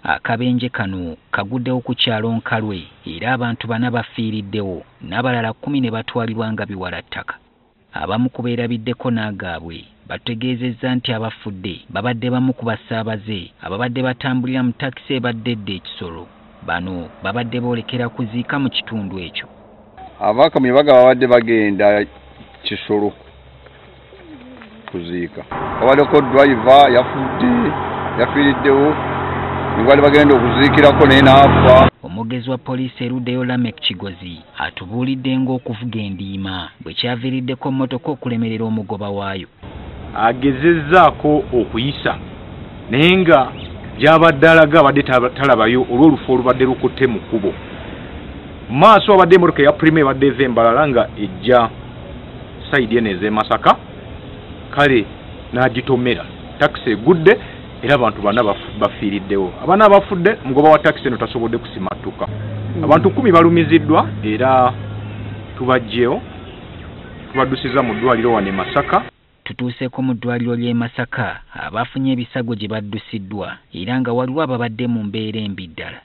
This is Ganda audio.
Akabenje kano kaguddewo ku kyalo Nkalwe era abantu 4 bafiiriddewo n'abalala 10 ne batwalibwa nga biwala ttaka. Abamu ku beerabiddeko n'agaabwe bategeezezza nti abafudde babadde bamu ku basaabaze ababadde batambulira mu takisi ebadde edda ekisolo. Bano babadde boolekera kuziika mu kitundu ekyo. Abakamye babadde bagenda kisolo kuziika. Abaddeko driver yafudde yafiiriddewo ngwali bagenda okuziikirako naye n'afa. Omugezi wa poliisi eruddeyo Lamek Kigozi atubuulidde ng'okuvuga endiima bwe kyaviiriddeko mmotoka okulemerera omugoba waayo. Agezezzaako okuyisa naye nga gy'abadde alaga abadde talabayo olw'olufo olubadde lukutte mu kkubo. Mu maaso abadde emmotoka eya Prime ebadde eva embalala nga ejja sayidi eno ez'e Masaka, kale n'agitomera. Takisi egudde era abantu 4 bafiiriddewo. Abana abafudde mugoba wa takisi eno tasobodde kusimattuka. Abantu 10 balumiziddwa era tubajjeyo tubaddusiza mu ddwaliro wane Masaka. Tutuuseeko mu ddwaliro ly'e Masaka abafunye ebisago gye baddusiddwa era nga waliwo ababadde mu mbeera embi ddala.